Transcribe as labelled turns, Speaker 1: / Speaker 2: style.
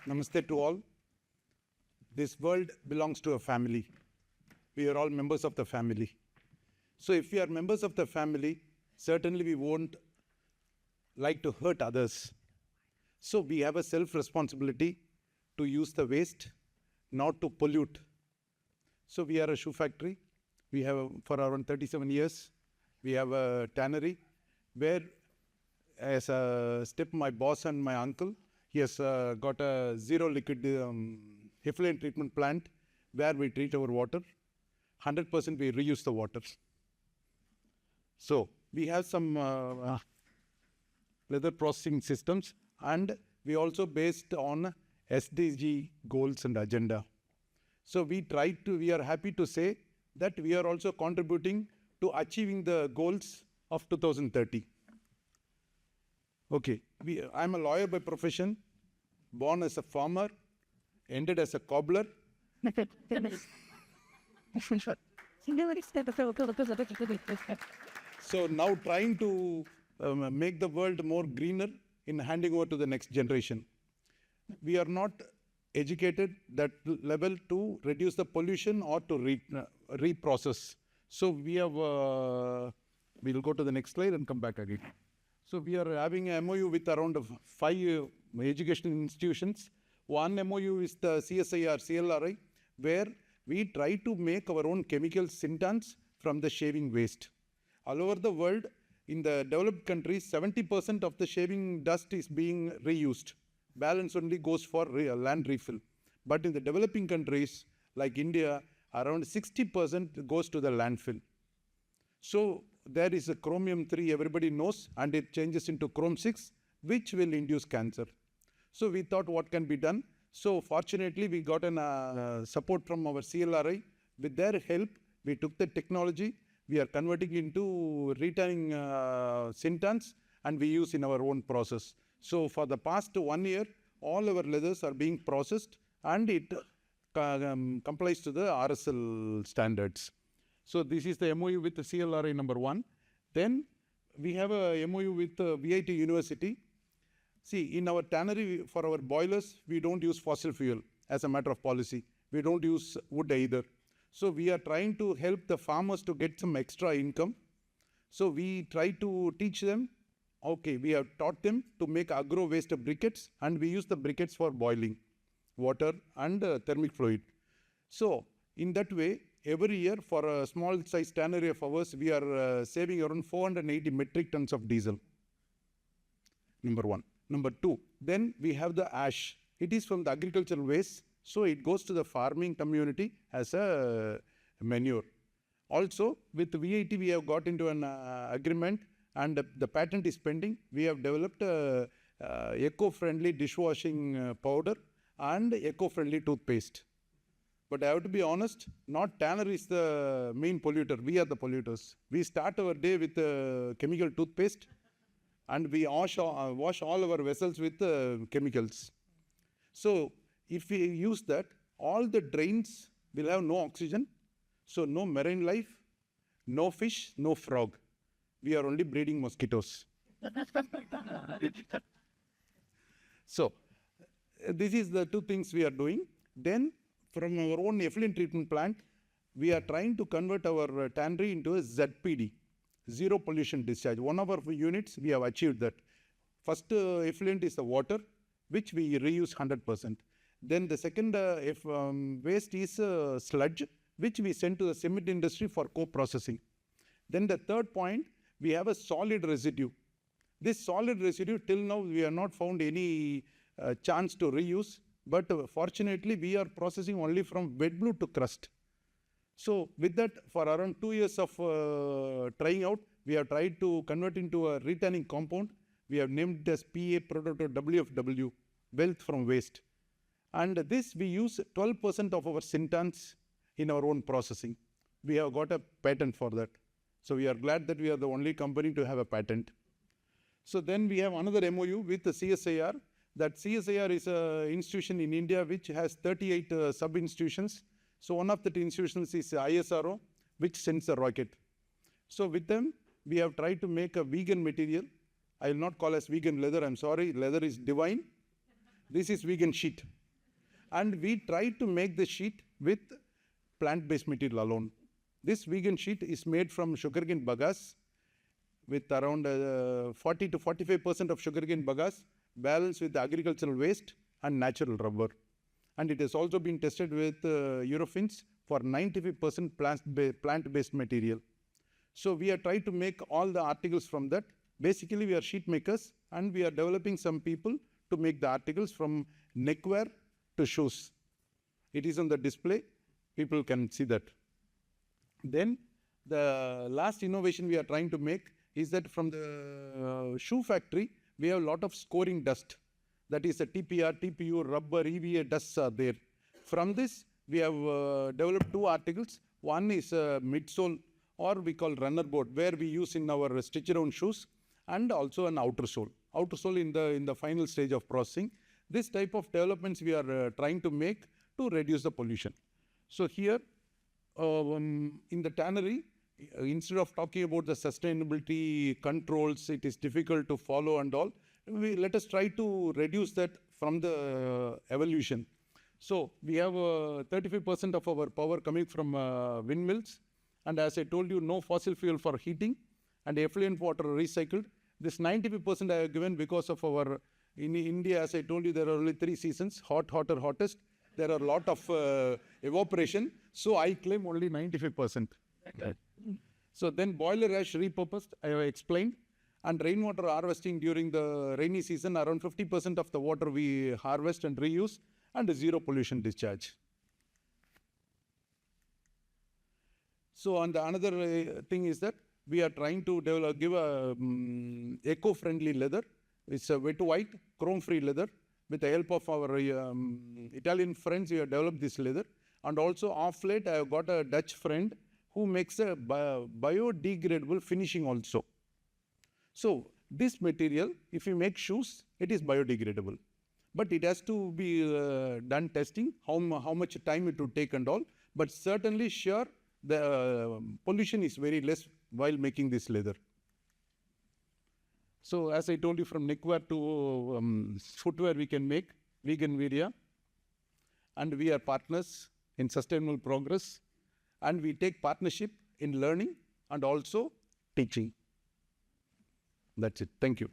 Speaker 1: Namaste to all. This world belongs to a family. We are all members of the family. So if we are members of the family, certainly we won't like to hurt others. So we have a self-responsibility to use the waste, not to pollute. So we are a shoe factory. We have, for around 37 years, we have a tannery where, as a step, my boss and my uncle, he has got a zero liquid effluent treatment plant where we treat our water. 100% we reuse the water. So we have some leather processing systems, and we also based on SDG goals and agenda. So we are happy to say that we are also contributing to achieving the goals of 2030. Okay, I'm a lawyer by profession, born as a farmer, ended as a cobbler. So now trying to make the world more greener in handing over to the next generation. We are not educated that level to reduce the pollution or to reprocess. So we have, we'll go to the next slide and come back again. So we are having a MOU with around 5 educational institutions. One MOU is the CSIR, CLRI, where we try to make our own chemical syntons from the shaving waste. All over the world, in the developed countries, 70% of the shaving dust is being reused. Balance only goes for land refill. But in the developing countries, like India, around 60% goes to the landfill. So there is a chromium-3, everybody knows, and it changes into chrome-6, which will induce cancer. So we thought what can be done. So fortunately, we got support from our CLRI. With their help, we took the technology. We are converting into returning syntons, and we use in our own process. So for the past 1 year, all our leathers are being processed, and it complies to the RSL standards. So this is the MOU with the CLRI number 1. Then we have a MOU with VIT University. See, in our tannery, for our boilers, we don't use fossil fuel as a matter of policy. We don't use wood either. So we are trying to help the farmers to get some extra income. So we try to teach them. Okay, we have taught them to make agro waste briquettes, and we use the briquettes for boiling water and thermic fluid. So in that way, every year for a small size tannery of ours, we are saving around 480 metric tons of diesel. Number 1. Number 2, then we have the ash. It is from the agricultural waste, so it goes to the farming community as a manure. Also, with VIT, we have got into an agreement, and the patent is pending. We have developed eco-friendly dishwashing powder and eco-friendly toothpaste. But I have to be honest, not tannery is the main polluter. We are the polluters. We start our day with chemical toothpaste, and we wash all our vessels with chemicals. So if we use that, all the drains will have no oxygen. So no marine life, no fish, no frog. We are only breeding mosquitoes. So this is the 2 things we are doing. Then from our own effluent treatment plant, we are trying to convert our tannery into a ZPD, zero pollution discharge. One of our units, we have achieved that. First effluent is the water, which we reuse 100%. Then the second waste is sludge, which we send to the cement industry for co-processing. Then the third point, we have a solid residue. This solid residue, till now, we have not found any chance to reuse. But fortunately, we are processing only from wet blue to crust. So with that, for around 2 years of trying out, we have tried to convert into a returning compound. We have named it as PA Prototype WFW, wealth from waste. And this, we use 12% of our syntons in our own processing. We have got a patent for that. So we are glad that we are the only company to have a patent. So then we have another MOU with the CSIR. That CSIR is an institution in India which has 38 sub-institutions. So one of the institutions is ISRO, which sends a rocket. So with them, we have tried to make a vegan material. I will not call as vegan leather, I'm sorry, leather is divine. This is vegan sheet. And we try to make the sheet with plant-based material alone. This vegan sheet is made from sugarcane bagasse with around 40 to 45% of sugarcane bagasse balanced with agricultural waste and natural rubber. And it has also been tested with Eurofins for 95% plant-based material. So we are trying to make all the articles from that. Basically, we are sheet makers and we are developing some people to make the articles from neckwear to shoes. It is on the display. People can see that. Then the last innovation we are trying to make is that from the shoe factory, we have a lot of scoring dust. That is a TPR, TPU, rubber, EVA dusts are there. From this, we have developed two articles. One is a midsole, or we call runner board, where we use in our stitch-around shoes, and also an outer sole. Outer sole in the final stage of processing. This type of developments we are trying to make to reduce the pollution. So here, in the tannery, instead of talking about the sustainability controls, it is difficult to follow and all, let us try to reduce that from the evolution. So we have 35% of our power coming from windmills. And as I told you, no fossil fuel for heating and effluent water recycled. This 95% I have given because of our, in India, as I told you, there are only 3 seasons, hot, hotter, hottest. There are a lot of evaporation. So I claim only 95%. So then boiler ash repurposed, I have explained. And rainwater harvesting during the rainy season, around 50% of the water we harvest and reuse, and zero pollution discharge. So and another thing is that we are trying to develop, give a eco-friendly leather. It's a wet white, chrome-free leather. With the help of our Italian friends, we have developed this leather. And also off late, I have got a Dutch friend who makes a biodegradable finishing also. So this material, if you make shoes, it is biodegradable. But it has to be done testing, how much time it would take and all. But certainly sure, the pollution is very less while making this leather. So as I told you, from neckwear to footwear, we can make vegan wear. And we are partners in sustainable progress. And we take partnership in learning and also teaching. That's it. Thank you.